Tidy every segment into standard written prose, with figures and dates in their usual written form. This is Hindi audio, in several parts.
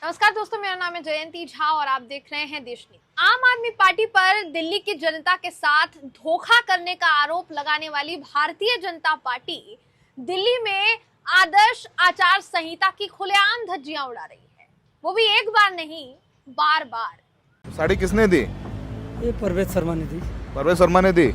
नमस्कार दोस्तों, मेरा नाम है जयंती झा और आप देख रहे हैं देश न्यूज। आम आदमी पार्टी पर दिल्ली की जनता के साथ धोखा करने का आरोप लगाने वाली भारतीय जनता पार्टी दिल्ली में आदर्श आचार संहिता की खुलेआम धज्जियां उड़ा रही है, वो भी एक बार नहीं बार बार। साड़ी किसने दी? ये परवेज शर्मा ने दी। परवेज शर्मा ने दी।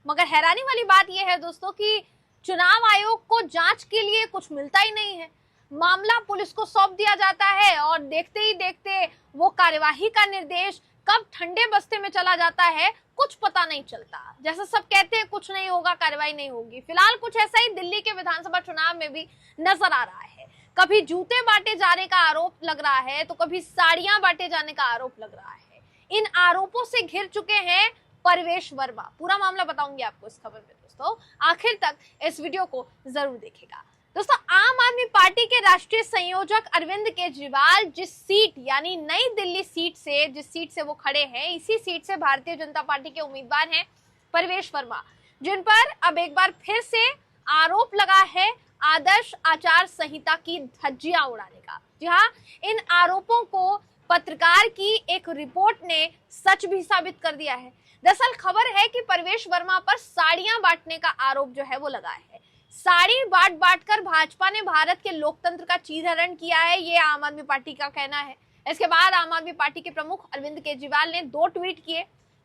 मगर हैरानी वाली बात यह है दोस्तों कि चुनाव आयोग को जांच के लिए कुछ मिलता ही नहीं है। मामला पुलिस को सौंप दिया जाता है और देखते ही देखते वो कार्यवाही का निर्देश कब ठंडे बस्ते में चला जाता है कुछ पता नहीं चलता। जैसा सब कहते हैं कुछ नहीं होगा, कार्रवाई नहीं होगी। फिलहाल कुछ ऐसा ही दिल्ली के विधानसभा चुनाव में भी नजर आ रहा है। कभी जूते बांटे जाने का आरोप लग रहा है तो कभी साड़ियां बांटे जाने का आरोप लग रहा है। इन आरोपों से घिर चुके हैं परवेश वर्मा। पूरा मामला बताऊंगी आपको इस खबर में दोस्तों, आखिर तक इस वीडियो को जरूर देखिएगा। दोस्तों, आम आदमी पार्टी के राष्ट्रीय संयोजक अरविंद केजरीवाल जिस सीट यानी नई दिल्ली सीट से जिस सीट से वो खड़े हैं, इसी सीट से भारतीय जनता पार्टी के उम्मीदवार हैं परवेश वर्मा, जिन पर अब एक बार फिर से आरोप लगा है आदर्श आचार संहिता की धज्जियां उड़ाने का। जी हाँ, इन आरोपों को पत्रकार की एक रिपोर्ट ने सच भी साबित कर दिया है। दरअसल खबर है कि परवेश वर्मा पर साड़ियां बांटने का आरोप जो है वो लगा है। साड़ी बांट कर भाजपा ने भारत के लोकतंत्र का चीरहरण किया है, ये आम आदमी पार्टी का कहना है। इसके बाद आम आदमी पार्टी के प्रमुख अरविंद केजरीवाल ने 2 ट्वीट किए।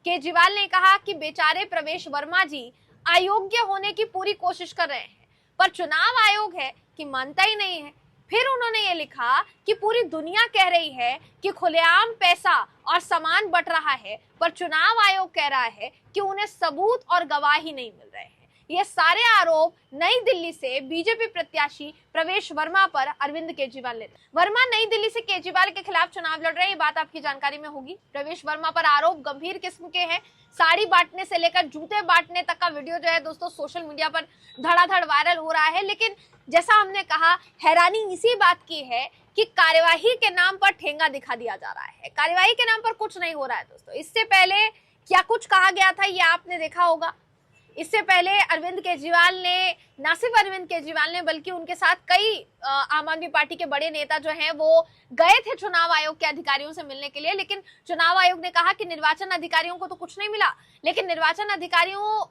केजरीवाल ने कहा कि बेचारे परवेश वर्मा जी अयोग्य होने की पूरी कोशिश कर रहे हैं, पर चुनाव आयोग है कि मानता ही नहीं है। फिर उन्होंने ये लिखा कि पूरी दुनिया कह रही है कि खुलेआम पैसा और सामान बंट रहा है, पर चुनाव आयोग कह रहा है कि उन्हें सबूत और गवाही नहीं मिल रहे हैं। ये सारे आरोप नई दिल्ली से बीजेपी प्रत्याशी परवेश वर्मा पर अरविंद केजरीवाल ने। वर्मा नई दिल्ली से केजरीवाल के खिलाफ चुनाव लड़ रहे हैं, ये बात आपकी जानकारी में होगी। परवेश वर्मा पर आरोप गंभीर किस्म के हैं। साड़ी बांटने से लेकर जूते बांटने तक का वीडियो जो है दोस्तों सोशल मीडिया पर धड़ाधड़ वायरल हो रहा है। लेकिन जैसा हमने कहा, हैरानी इसी बात की है कि कार्यवाही के नाम पर ठेंगा दिखा दिया जा रहा है। कार्यवाही के नाम पर कुछ नहीं हो रहा है दोस्तों। इससे पहले क्या कुछ कहा गया था ये आपने देखा होगा। इससे पहले अरविंद केजरीवाल ने, न सिर्फ अरविंद केजरीवाल ने बल्कि उनके साथ कई आम आदमी पार्टी के बड़े नेता जो हैं वो गए थे चुनाव आयोग के अधिकारियों से मिलने के लिए। लेकिन चुनाव आयोग ने कहा कि निर्वाचन अधिकारियों को तो कुछ नहीं मिला, लेकिन निर्वाचन अधिकारियों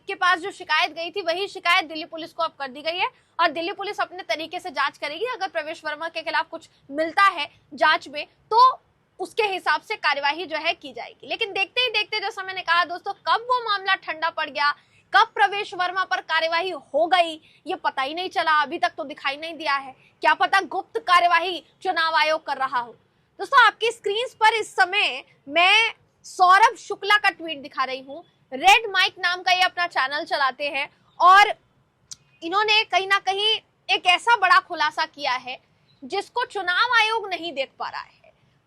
के पास जो शिकायत गई थी वही शिकायत दिल्ली पुलिस को अब कर दी गई है और दिल्ली पुलिस अपने तरीके से जांच करेगी। अगर परवेश वर्मा के खिलाफ कुछ मिलता है जांच में तो उसके हिसाब से कार्यवाही जो है की जाएगी। लेकिन देखते ही देखते, जैसा मैंने कहा दोस्तों, कब वो मामला ठंडा पड़ गया, कब परवेश वर्मा पर कार्यवाही हो गई, ये पता ही नहीं चला। अभी तक तो दिखाई नहीं दिया है। क्या पता गुप्त कार्यवाही चुनाव आयोग कर रहा हो। दोस्तों, आपकी स्क्रीन पर इस समय मैं सौरभ शुक्ला का ट्वीट दिखा रही हूँ। रेड माइक नाम का ये अपना चैनल चलाते हैं और इन्होंने कहीं ना कहीं एक ऐसा बड़ा खुलासा किया है जिसको चुनाव आयोग नहीं देख पा रहा है।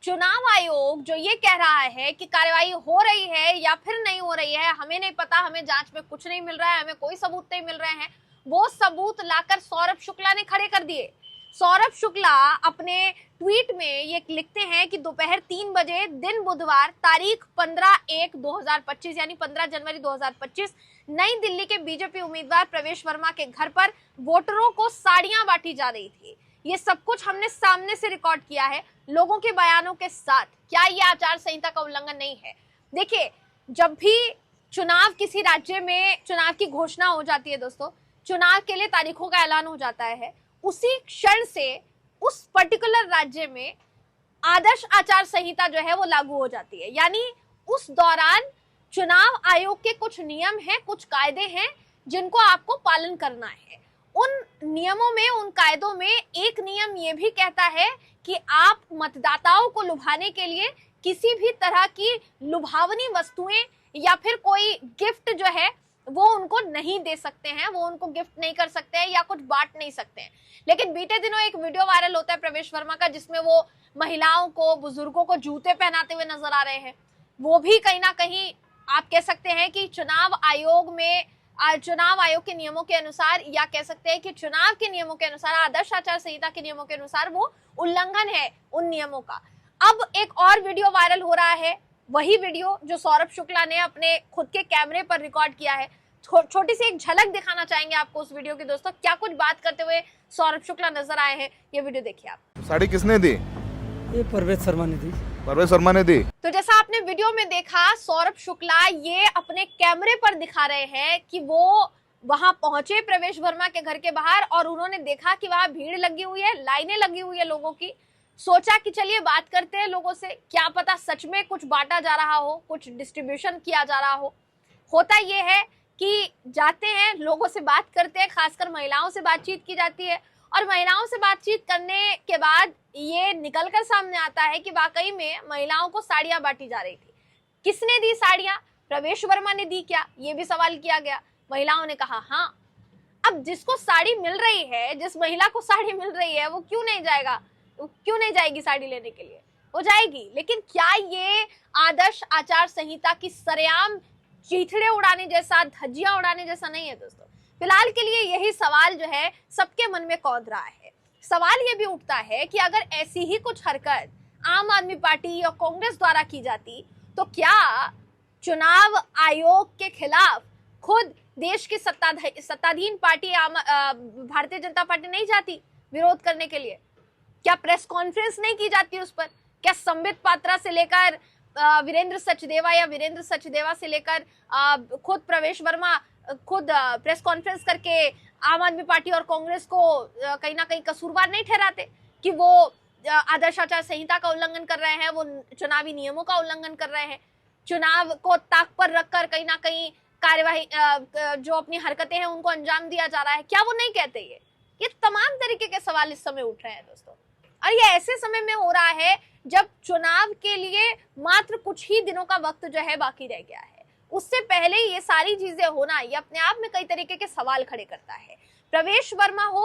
चुनाव आयोग जो ये कह रहा है कि कार्रवाई हो रही है या फिर नहीं हो रही है हमें नहीं पता, हमें जांच में कुछ नहीं मिल रहा है, हमें कोई सबूत नहीं मिल रहे हैं, वो सबूत लाकर सौरभ शुक्ला ने खड़े कर दिए। सौरभ शुक्ला अपने ट्वीट में ये लिखते हैं कि दोपहर 3 बजे दिन बुधवार तारीख 15/1/2025 यानी 15 जनवरी 2025 नई दिल्ली के बीजेपी उम्मीदवार परवेश वर्मा के घर पर वोटरों को साड़ियां बांटी जा रही थी। ये सब कुछ हमने सामने से रिकॉर्ड किया है लोगों के बयानों के साथ। क्या ये आचार संहिता का उल्लंघन नहीं है? देखिए, जब भी चुनाव किसी राज्य में चुनाव की घोषणा हो जाती है दोस्तों, चुनाव के लिए तारीखों का ऐलान हो जाता है, उसी क्षण से उस पर्टिकुलर राज्य में आदर्श आचार संहिता जो है वो लागू हो जाती है। यानी उस दौरान चुनाव आयोग के कुछ नियम हैं, कुछ कायदे हैं जिनको आपको पालन करना है। उन नियमों में, उन कायदों में एक नियम ये भी कहता है कि आप मतदाताओं को लुभाने के लिए किसी भी तरह की लुभावनी वस्तुएं या फिर कोई गिफ्ट जो है वो उनको नहीं दे सकते हैं, वो उनको गिफ्ट नहीं कर सकते हैं या कुछ बांट नहीं सकते हैं। लेकिन बीते दिनों एक वीडियो वायरल होता है परवेश वर्मा का जिसमें वो महिलाओं को, बुजुर्गों को जूते पहनाते हुए नजर आ रहे हैं। वो भी कहीं ना कहीं आप कह सकते हैं कि चुनाव आयोग के नियमों के अनुसार, या कह सकते हैं कि चुनाव के नियमों के अनुसार, आदर्श आचार संहिता के नियमों के अनुसार वो उल्लंघन है उन नियमों का। अब एक और वीडियो वायरल हो रहा है, वही वीडियो जो सौरभ शुक्ला ने अपने खुद के कैमरे पर रिकॉर्ड किया है। छोटी सी एक झलक दिखाना चाहेंगे आपको उस वीडियो की दोस्तों, क्या कुछ बात करते हुए सौरभ शुक्ला नजर आए हैं, ये वीडियो देखिए आप। साड़ी किसने दी? ये परवेज शर्मा ने दी। परवेज शर्मा ने दी। तो जैसा आपने वीडियो में देखा, सौरभ शुक्ला ये अपने कैमरे पर दिखा रहे हैं कि वो वहां पहुंचे प्रवेश वर्मा के घर के बाहर और उन्होंने देखा कि वहां भीड़ लगी हुई है, लाइनें लगी हुई है लोगों की। सोचा कि चलिए बात करते हैं लोगों से, क्या पता सच में कुछ बांटा जा रहा हो, कुछ डिस्ट्रीब्यूशन किया जा रहा हो। होता ये है कि जाते हैं, लोगों से बात करते हैं, खासकर महिलाओं से बातचीत की जाती है और महिलाओं से बातचीत करने के बाद ये निकलकर सामने आता है कि वाकई में महिलाओं को साड़ियां बांटी जा रही थी। किसने दी साड़ियां? प्रवेश वर्मा ने दी क्या? ये भी सवाल किया गया। महिलाओं ने कहा हाँ। अब जिसको साड़ी मिल रही है, जिस महिला को साड़ी मिल रही है, वो क्यों नहीं जाएगा? वो क्यों नहीं जाएगी साड़ी लेने के लिए? वो जाएगी। लेकिन क्या ये आदर्श आचार संहिता की सरेआम चीथड़े उड़ाने जैसा, धज्जियां उड़ाने जैसा नहीं है दोस्तों। फिलहाल के लिए यही सवाल जो है सबके मन में कौंध रहा है। सवाल ये भी उठता है कि अगर ऐसी ही कुछ हरकत आम आदमी पार्टी या कांग्रेस द्वारा की जाती तो क्या चुनाव आयोग के खिलाफ खुद देश की सत्ताधीन पार्टी भारतीय जनता पार्टी नहीं जाती विरोध करने के लिए? क्या प्रेस कॉन्फ्रेंस नहीं की जाती उस पर? क्या संबित पात्रा से लेकर वीरेंद्र सचदेवा से लेकर खुद प्रवेश वर्मा खुद प्रेस कॉन्फ्रेंस करके आम आदमी पार्टी और कांग्रेस को कहीं ना कहीं कसूरवार नहीं ठहराते कि वो आदर्श आचार संहिता का उल्लंघन कर रहे हैं, वो चुनावी नियमों का उल्लंघन कर रहे हैं, चुनाव को ताक पर रखकर कहीं ना कहीं कार्यवाही जो अपनी हरकतें हैं उनको अंजाम दिया जा रहा है? क्या वो नहीं कहते? ये तमाम तरीके के सवाल इस समय उठ रहे हैं दोस्तों। और ये ऐसे समय में हो रहा है जब चुनाव के लिए मात्र कुछ ही दिनों का वक्त जो है बाकी रह गया है। उससे पहले ये सारी चीजें होना, ये अपने आप में कई तरीके के सवाल खड़े करता है। प्रवेश वर्मा हो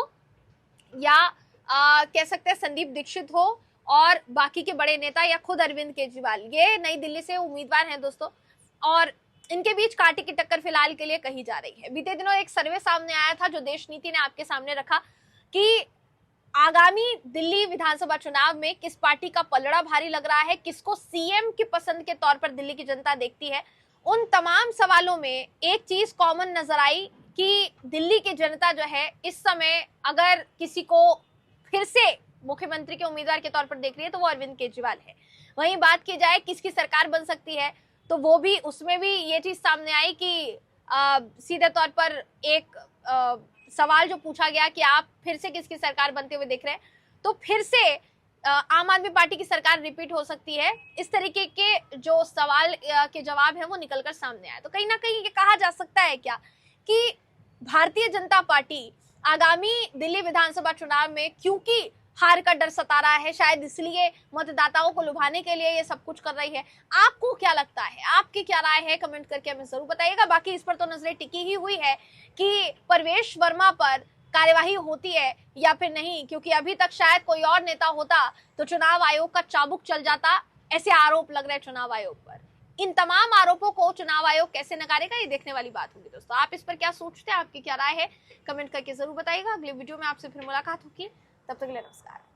या कह सकते हैं संदीप दीक्षित हो और बाकी के बड़े नेता या खुद अरविंद केजरीवाल, ये नई दिल्ली से उम्मीदवार हैं दोस्तों और इनके बीच कांटे की टक्कर फिलहाल के लिए कही जा रही है। बीते दिनों एक सर्वे सामने आया था जो देश नीति ने आपके सामने रखा कि आगामी दिल्ली विधानसभा चुनाव में किस पार्टी का पलड़ा भारी लग रहा है, किसको सीएम की पसंद के तौर पर दिल्ली की जनता देखती है। उन तमाम सवालों में एक चीज कॉमन नजर आई कि दिल्ली की जनता जो है इस समय अगर किसी को फिर से मुख्यमंत्री के उम्मीदवार के तौर पर देख रही है तो वो अरविंद केजरीवाल है। वहीं बात की जाए किसकी सरकार बन सकती है तो वो भी, उसमें भी ये चीज सामने आई कि सीधे तौर पर एक सवाल जो पूछा गया कि आप फिर से किसकी सरकार बनते हुए देख रहे हैं, तो फिर से आम आदमी पार्टी की सरकार रिपीट हो सकती है। इस तरीके के जो सवाल के जवाब है वो निकलकर सामने आए। तो कहीं ना कहीं ये कहा जा सकता है क्या कि भारतीय जनता पार्टी आगामी दिल्ली विधानसभा चुनाव में, क्योंकि हार का डर सता रहा है, शायद इसलिए मतदाताओं को लुभाने के लिए ये सब कुछ कर रही है। आपको क्या लगता है? आपकी क्या राय है? कमेंट करके हमें जरूर बताइएगा। बाकी इस पर तो नजरें टिकी ही हुई है कि परवेश वर्मा पर कार्यवाही होती है या फिर नहीं, क्योंकि अभी तक शायद कोई और नेता होता तो चुनाव आयोग का चाबुक चल जाता। ऐसे आरोप लग रहे हैं चुनाव आयोग पर। इन तमाम आरोपों को चुनाव आयोग कैसे नकारेगा, ये देखने वाली बात होगी दोस्तों। आप इस पर क्या सोचते हैं? आपकी क्या राय है? कमेंट करके जरूर बताइएगा। अगले वीडियो में आपसे फिर मुलाकात होगी। तब तक के लिए नमस्कार।